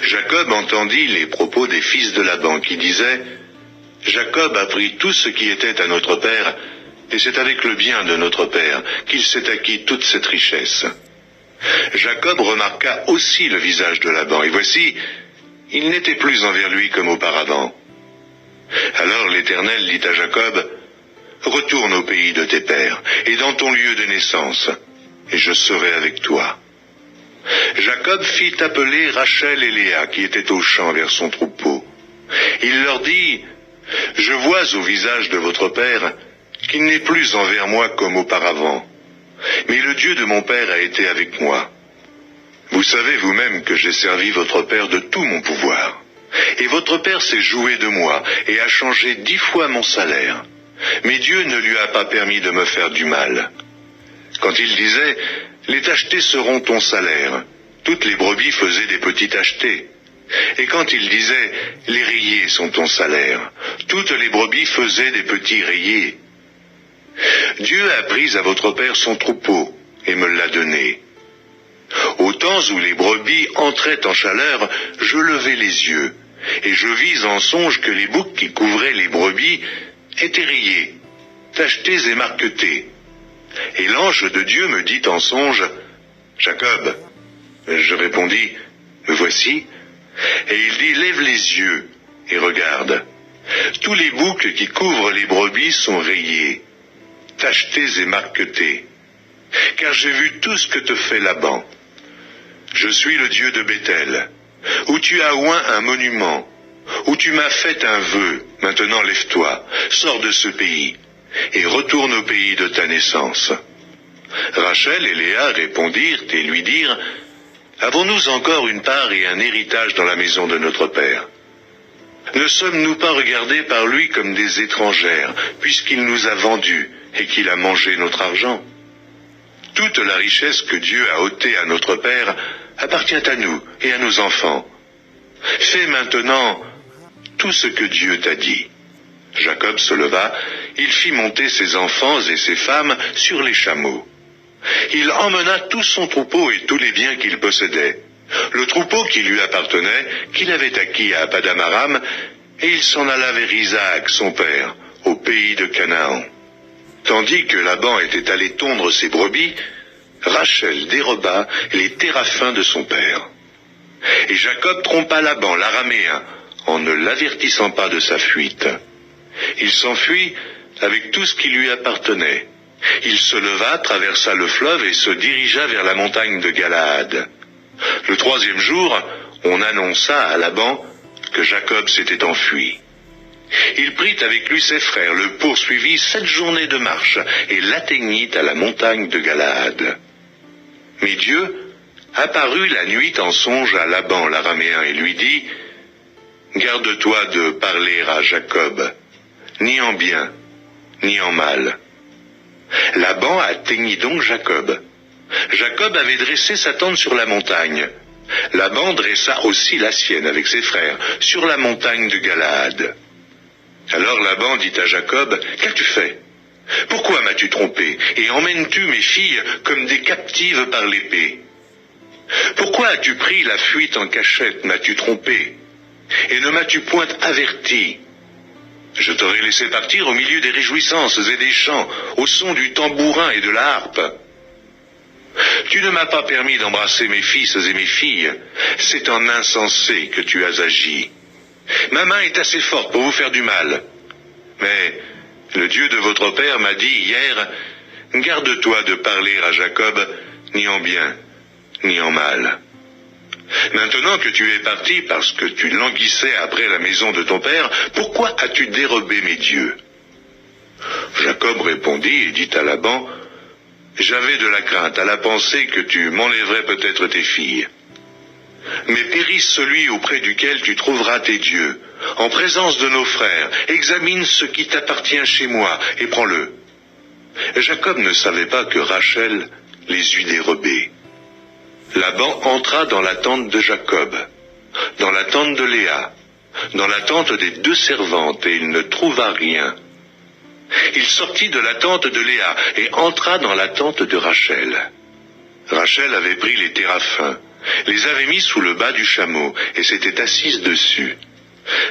Jacob entendit les propos des fils de Laban qui disaient « Jacob a pris tout ce qui était à notre père, et c'est avec le bien de notre père qu'il s'est acquis toute cette richesse. » Jacob remarqua aussi le visage de Laban, et voici, il n'était plus envers lui comme auparavant. Alors l'Éternel dit à Jacob, « Retourne au pays de tes pères, et dans ton lieu de naissance, et je serai avec toi. » Jacob fit appeler Rachel et Léa qui étaient au champ vers son troupeau. Il leur dit, « Je vois au visage de votre père qu'il n'est plus envers moi comme auparavant, mais le Dieu de mon père a été avec moi. Vous savez vous-même que j'ai servi votre père de tout mon pouvoir, et votre père s'est joué de moi et a changé 10 fois mon salaire, mais Dieu ne lui a pas permis de me faire du mal. Quand il disait, « Les tachetés seront ton salaire », toutes les brebis faisaient des petits tachetés. Et quand il disait, « Les rayés sont ton salaire », toutes les brebis faisaient des petits rayés. Dieu a pris à votre père son troupeau et me l'a donné. Au temps où les brebis entraient en chaleur, je levai les yeux, et je vis en songe que les boucs qui couvraient les brebis étaient rayés, tachetés et marquetés. Et l'ange de Dieu me dit en songe, « Jacob ». Je répondis, « Me voici ». Et il dit, « Lève les yeux et regarde. Tous les boucs qui couvrent les brebis sont rayés, tachetés et marquetés, car j'ai vu tout ce que te fait Laban. Je suis le Dieu de Béthel, où tu as oint un monument, où tu m'as fait un vœu. Maintenant lève-toi, sors de ce pays, et retourne au pays de ta naissance. » Rachel et Léa répondirent et lui dirent, « Avons-nous encore une part et un héritage dans la maison de notre père? Ne sommes-nous pas regardés par lui comme des étrangères, puisqu'il nous a vendus et qu'il a mangé notre argent? Toute la richesse que Dieu a ôtée à notre père appartient à nous et à nos enfants. Fais maintenant tout ce que Dieu t'a dit. » Jacob se leva, il fit monter ses enfants et ses femmes sur les chameaux. Il emmena tout son troupeau et tous les biens qu'il possédait, le troupeau qui lui appartenait, qu'il avait acquis à Padam-Aram, et il s'en alla vers Isaac, son père, au pays de Canaan. Tandis que Laban était allé tondre ses brebis, Rachel déroba les téraphins de son père. Et Jacob trompa Laban, l'araméen, en ne l'avertissant pas de sa fuite. Il s'enfuit avec tout ce qui lui appartenait. Il se leva, traversa le fleuve et se dirigea vers la montagne de Galaad. Le 3e jour, on annonça à Laban que Jacob s'était enfui. Il prit avec lui ses frères, le poursuivit 7 journées de marche et l'atteignit à la montagne de Galaad. Mais Dieu apparut la nuit en songe à Laban l'araméen et lui dit, « Garde-toi de parler à Jacob, ni en bien, ni en mal. » Laban atteignit donc Jacob. Jacob avait dressé sa tente sur la montagne. Laban dressa aussi la sienne avec ses frères sur la montagne de Galaad. Alors Laban dit à Jacob, « Qu'as-tu fait? Pourquoi m'as-tu trompé et emmènes-tu mes filles comme des captives par l'épée? Pourquoi as-tu pris la fuite en cachette, m'as-tu trompé, et ne m'as-tu point averti? Je t'aurais laissé partir au milieu des réjouissances et des chants, au son du tambourin et de la harpe. Tu ne m'as pas permis d'embrasser mes fils et mes filles, c'est en insensé que tu as agi. Ma main est assez forte pour vous faire du mal. Mais le Dieu de votre père m'a dit hier, garde-toi de parler à Jacob, ni en bien, ni en mal. Maintenant que tu es parti parce que tu languissais après la maison de ton père, pourquoi as-tu dérobé mes dieux? Jacob répondit et dit à Laban, j'avais de la crainte à la pensée que tu m'enlèverais peut-être tes filles. Mais périsse celui auprès duquel tu trouveras tes dieux, en présence de nos frères, examine ce qui t'appartient chez moi, et prends-le. Jacob ne savait pas que Rachel les eût dérobés. Laban entra dans la tente de Jacob, dans la tente de Léa, dans la tente des 2 servantes, et il ne trouva rien. Il sortit de la tente de Léa et entra dans la tente de Rachel. Rachel avait pris les téraphins, les avait mis sous le bas du chameau et s'était assise dessus.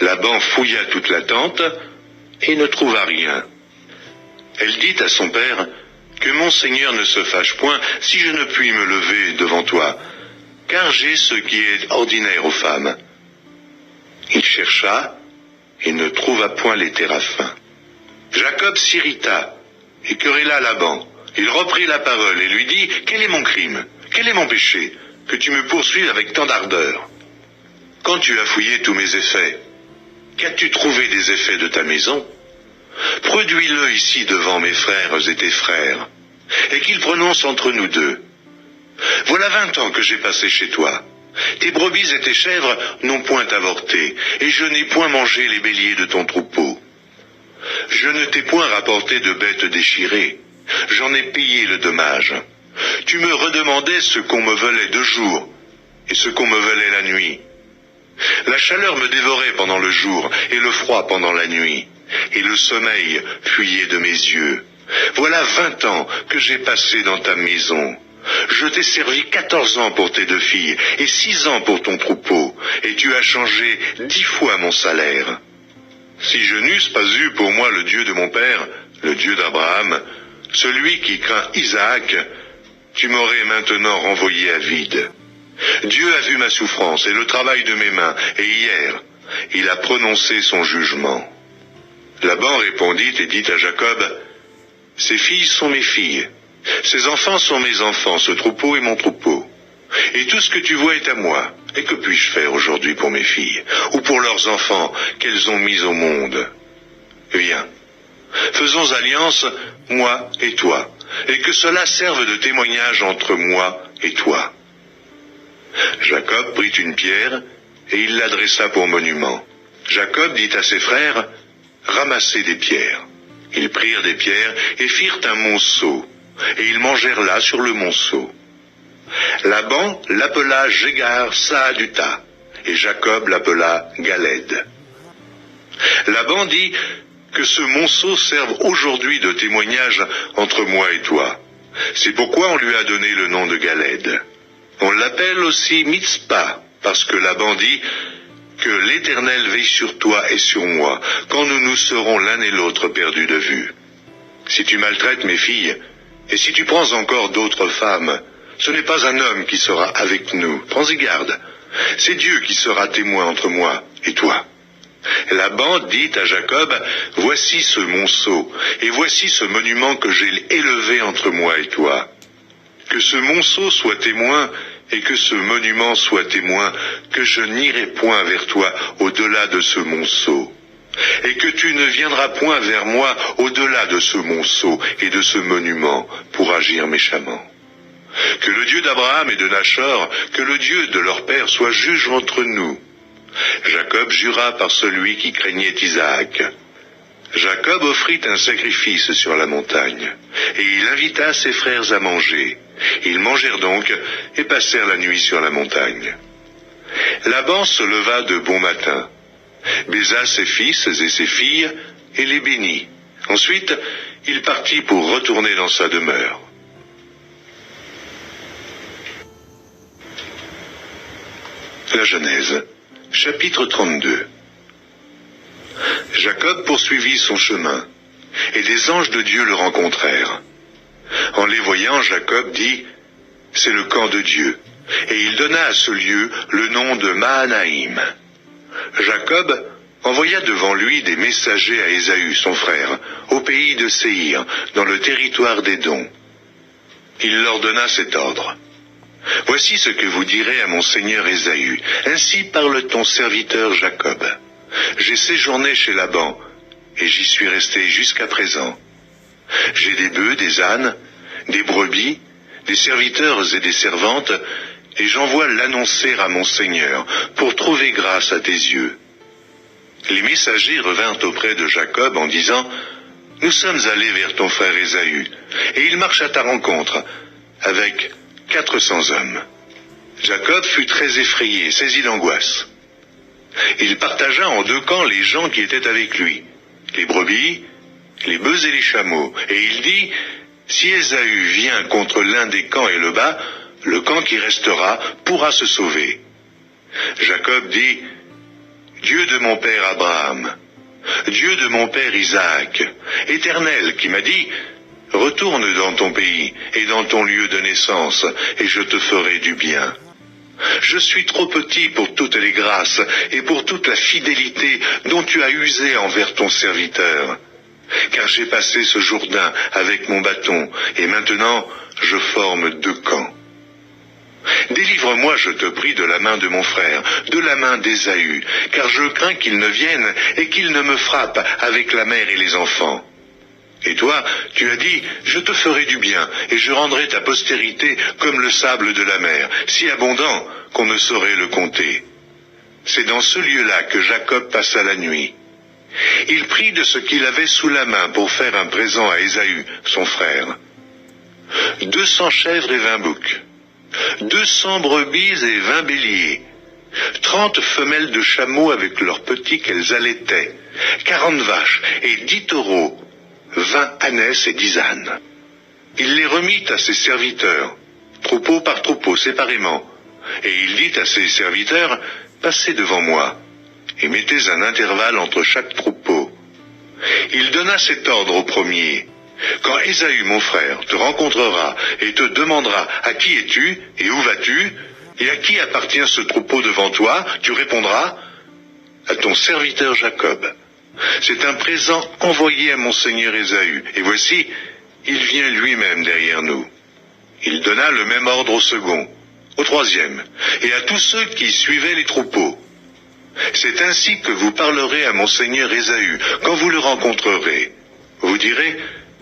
Laban fouilla toute la tente et ne trouva rien. Elle dit à son père, « Que mon Seigneur ne se fâche point si je ne puis me lever devant toi, car j'ai ce qui est ordinaire aux femmes. » Il chercha et ne trouva point les téraphins. Jacob s'irrita et querella Laban. Il reprit la parole et lui dit, « Quel est mon crime? Quel est mon péché, que tu me poursuives avec tant d'ardeur? Quand tu as fouillé tous mes effets, qu'as-tu trouvé des effets de ta maison? Produis-le ici devant mes frères et tes frères, et qu'ils prononcent entre nous deux. Voilà 20 ans que j'ai passé chez toi. Tes brebis et tes chèvres n'ont point avorté, et je n'ai point mangé les béliers de ton troupeau. Je ne t'ai point rapporté de bêtes déchirées, j'en ai payé le dommage. Tu me redemandais ce qu'on me volait de jour, et ce qu'on me volait la nuit. La chaleur me dévorait pendant le jour, et le froid pendant la nuit, et le sommeil fuyait de mes yeux. Voilà 20 ans que j'ai passé dans ta maison. Je t'ai servi 14 ans pour tes 2 filles, et 6 ans pour ton troupeau, et tu as changé 10 fois mon salaire. Si je n'eusse pas eu pour moi le Dieu de mon père, le Dieu d'Abraham, celui qui craint Isaac, tu m'aurais maintenant renvoyé à vide. Dieu a vu ma souffrance et le travail de mes mains, et hier, il a prononcé son jugement. Laban répondit et dit à Jacob, « Ces filles sont mes filles, ces enfants sont mes enfants, ce troupeau est mon troupeau. Et tout ce que tu vois est à moi. Et que puis-je faire aujourd'hui pour mes filles, ou pour leurs enfants qu'elles ont mis au monde? Viens, faisons alliance, moi et toi, et que cela serve de témoignage entre moi et toi. » Jacob prit une pierre, et il l'adressa pour monument. Jacob dit à ses frères, « Ramassez des pierres. » Ils prirent des pierres et firent un monceau, et ils mangèrent là sur le monceau. Laban l'appela Jégar Saaduta, et Jacob l'appela Galed. Laban dit, « Que ce monceau serve aujourd'hui de témoignage entre moi et toi. » C'est pourquoi on lui a donné le nom de Galed. On l'appelle aussi Mitzpah, parce que Laban dit, « Que l'Éternel veille sur toi et sur moi, quand nous nous serons l'un et l'autre perdus de vue. Si tu maltraites mes filles, et si tu prends encore d'autres femmes, ce n'est pas un homme qui sera avec nous, prends-y garde. C'est Dieu qui sera témoin entre moi et toi. » Laban dit à Jacob, « Voici ce monceau, et voici ce monument que j'ai élevé entre moi et toi. Que ce monceau soit témoin, et que ce monument soit témoin, que je n'irai point vers toi au-delà de ce monceau, et que tu ne viendras point vers moi au-delà de ce monceau et de ce monument pour agir méchamment. Que le Dieu d'Abraham et de Nachor, que le Dieu de leur père soit juge entre nous. » Jacob jura par celui qui craignait Isaac. Jacob offrit un sacrifice sur la montagne, et il invita ses frères à manger. Ils mangèrent donc et passèrent la nuit sur la montagne. Laban se leva de bon matin, baisa ses fils et ses filles, et les bénit. Ensuite, il partit pour retourner dans sa demeure. La Genèse, chapitre 32. Jacob poursuivit son chemin, et des anges de Dieu le rencontrèrent. En les voyant, Jacob dit, « C'est le camp de Dieu. » Et il donna à ce lieu le nom de Mahanaïm. Jacob envoya devant lui des messagers à Ésaü, son frère, au pays de Séhir, dans le territoire d'Édom. Il leur donna cet ordre. « Voici ce que vous direz à mon seigneur Ésaü. Ainsi parle ton serviteur Jacob. J'ai séjourné chez Laban, et j'y suis resté jusqu'à présent. J'ai des bœufs, des ânes, des brebis, des serviteurs et des servantes, et j'envoie l'annoncer à mon Seigneur, pour trouver grâce à tes yeux. » Les messagers revinrent auprès de Jacob en disant, « Nous sommes allés vers ton frère Ésaü, et il marche à ta rencontre, avec 400 hommes. » Jacob fut très effrayé, saisi d'angoisse. Il partagea en 2 camps les gens qui étaient avec lui, les brebis, les bœufs et les chameaux, et il dit, « Si Ésaü vient contre l'un des camps et le bat, Le camp qui restera pourra se sauver. Jacob dit, Dieu de mon père Abraham, Dieu de mon père Isaac, Éternel qui m'a dit, retourne dans ton pays et dans ton lieu de naissance, et je te ferai du bien. Je suis trop petit pour toutes les grâces et pour toute la fidélité dont tu as usé envers ton serviteur. Car j'ai passé ce Jourdain avec mon bâton, et maintenant je forme 2 camps. Délivre-moi, je te prie, de la main de mon frère, de la main d'Ésaü, car je crains qu'il ne vienne et qu'il ne me frappe avec la mère et les enfants. Et toi, tu as dit, je te ferai du bien, et je rendrai ta postérité comme le sable de la mer, si abondant qu'on ne saurait le compter. C'est dans ce lieu-là que Jacob passa la nuit. Il prit de ce qu'il avait sous la main pour faire un présent à Ésaü, son frère. 200 chèvres et 20 boucs, 200 brebis et 20 béliers, 30 femelles de chameaux avec leurs petits qu'elles allaitaient, 40 vaches et 10 taureaux, 20 ânesses et 10 ânes. Il les remit à ses serviteurs, troupeau par troupeau, séparément, et il dit à ses serviteurs, passez devant moi, et mettez un intervalle entre chaque troupeau. Il donna cet ordre au premier, quand Ésaü, mon frère, te rencontrera et te demandera à qui es-tu et où vas-tu, et à qui appartient ce troupeau devant toi, tu répondras, à ton serviteur Jacob. C'est un présent envoyé à mon seigneur Ésaü, et voici, il vient lui-même derrière nous. Il donna le même ordre au second, au troisième, et à tous ceux qui suivaient les troupeaux. C'est ainsi que vous parlerez à mon seigneur Ésaü, quand vous le rencontrerez. Vous direz,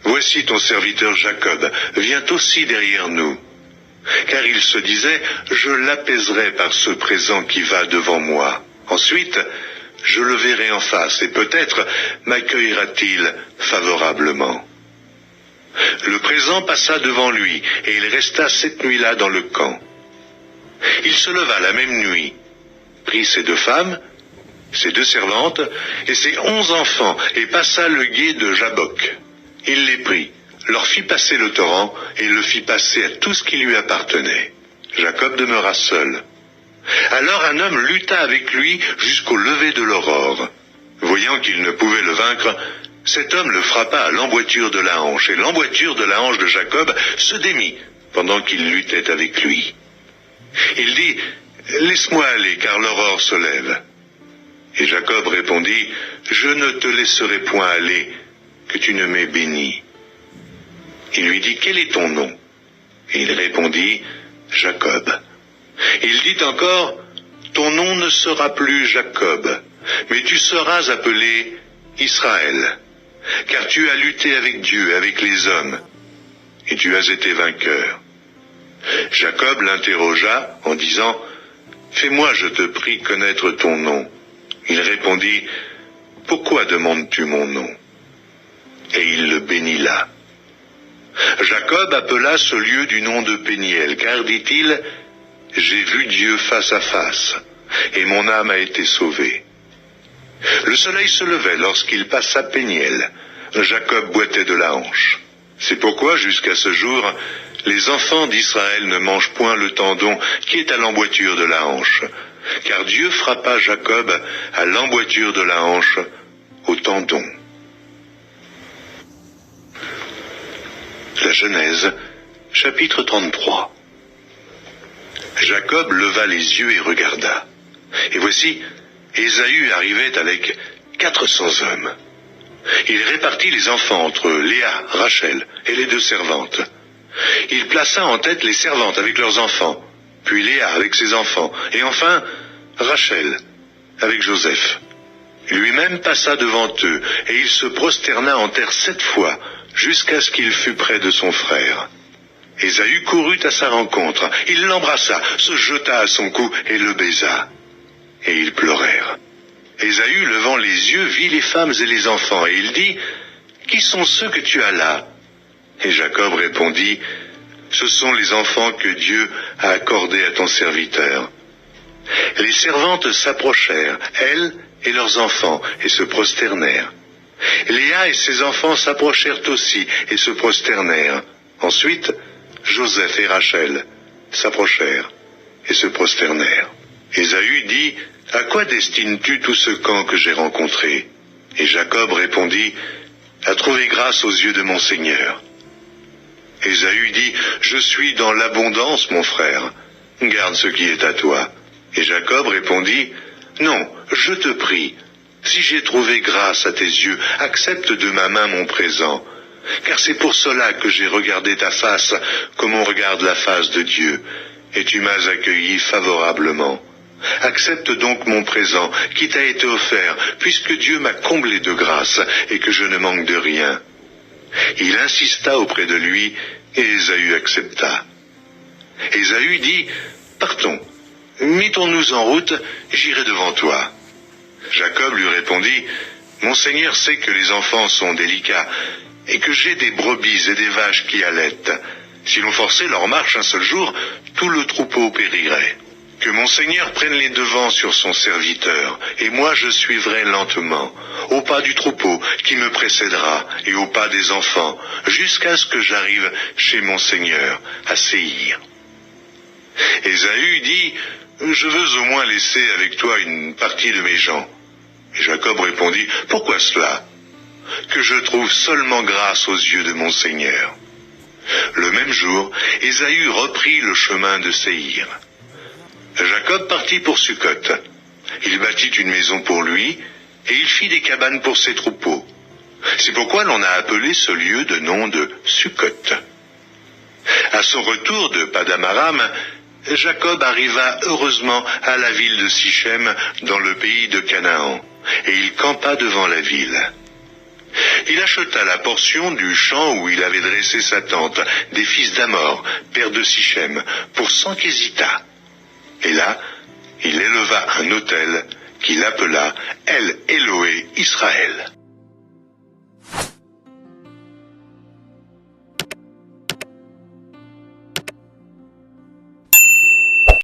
voici ton serviteur Jacob, vient aussi derrière nous. Car il se disait, je l'apaiserai par ce présent qui va devant moi. Ensuite, je le verrai en face, et peut-être m'accueillera-t-il favorablement. Le présent passa devant lui, et il resta cette nuit-là dans le camp. Il se leva la même nuit, prit ses 2 femmes, ses 2 servantes, et ses 11 enfants, et passa le gué de Jabbok. Il les prit, leur fit passer le torrent, et le fit passer à tout ce qui lui appartenait. Jacob demeura seul. Alors un homme lutta avec lui jusqu'au lever de l'aurore. Voyant qu'il ne pouvait le vaincre, cet homme le frappa à l'emboîture de la hanche, et l'emboîture de la hanche de Jacob se démit pendant qu'il luttait avec lui. Il dit, « Laisse-moi aller, car l'aurore se lève. » Et Jacob répondit, « Je ne te laisserai point aller, que tu ne m'aies béni. » Il lui dit, « Quel est ton nom ?» Et il répondit, « Jacob. » Il dit encore, « Ton nom ne sera plus Jacob, mais tu seras appelé Israël, car tu as lutté avec Dieu, avec les hommes, et tu as été vainqueur. » Jacob l'interrogea en disant, « Fais-moi, je te prie, connaître ton nom. » Il répondit, « Pourquoi demandes-tu mon nom ?» Et il le bénit là. Jacob appela ce lieu du nom de Péniel, car, dit-il, « J'ai vu Dieu face à face, et mon âme a été sauvée. » Le soleil se levait lorsqu'il passa Péniel. Jacob boitait de la hanche. C'est pourquoi, jusqu'à ce jour, les enfants d'Israël ne mangent point le tendon qui est à l'emboîture de la hanche, car Dieu frappa Jacob à l'emboîture de la hanche, au tendon. La Genèse, chapitre 33. Jacob leva les yeux et regarda. Et voici, Ésaü arrivait avec 400 hommes. Il répartit les enfants entre Léa, Rachel et les 2 servantes. Il plaça en tête les servantes avec leurs enfants, puis Léa avec ses enfants, et enfin Rachel avec Joseph. Lui-même passa devant eux, et il se prosterna en terre 7 fois, jusqu'à ce qu'il fût près de son frère. Ésaü courut à sa rencontre, il l'embrassa, se jeta à son cou et le baisa. Et ils pleurèrent. Ésaü, levant les yeux, vit les femmes et les enfants, et il dit, « Qui sont ceux que tu as là ?» Et Jacob répondit, « Ce sont les enfants que Dieu a accordés à ton serviteur. » Les servantes s'approchèrent, elles et leurs enfants, et se prosternèrent. Léa et ses enfants s'approchèrent aussi, et se prosternèrent. Ensuite, Joseph et Rachel s'approchèrent et se prosternèrent. Ésaü dit, « À quoi destines-tu tout ce camp que j'ai rencontré ?» Et Jacob répondit, « À trouver grâce aux yeux de mon Seigneur. » Ésaü dit, « Je suis dans l'abondance, mon frère. Garde ce qui est à toi. » Et Jacob répondit, « Non, je te prie, si j'ai trouvé grâce à tes yeux, accepte de ma main mon présent. Car c'est pour cela que j'ai regardé ta face comme on regarde la face de Dieu, et tu m'as accueilli favorablement. Accepte donc mon présent qui t'a été offert, puisque Dieu m'a comblé de grâce et que je ne manque de rien. » Il insista auprès de lui, et Ésaü accepta. Ésaü dit, « Partons, mettons-nous en route, j'irai devant toi. » Jacob lui répondit, « Mon Seigneur sait que les enfants sont délicats, et que j'ai des brebis et des vaches qui allaitent. Si l'on forçait leur marche un seul jour, tout le troupeau périrait. Que mon Seigneur prenne les devants sur son serviteur, et moi je suivrai lentement, au pas du troupeau qui me précédera, et au pas des enfants, jusqu'à ce que j'arrive chez mon Seigneur, à Séhir. » Ésaü dit, « Je veux au moins laisser avec toi une partie de mes gens. » Et Jacob répondit, « Pourquoi cela? Que je trouve seulement grâce aux yeux de mon Seigneur. » Le même jour, Ésaü reprit le chemin de Séhir. Jacob partit pour Sukkot. Il bâtit une maison pour lui, et il fit des cabanes pour ses troupeaux. C'est pourquoi l'on a appelé ce lieu de nom de Sukkot. À son retour de Padam-Aram, Jacob arriva heureusement à la ville de Sichem, dans le pays de Canaan, et il campa devant la ville. Il acheta la portion du champ où il avait dressé sa tente, des fils d'Amor, père de Sichem, pour 100 késitas. Et là, il éleva un autel qu'il appela El Eloé Israël.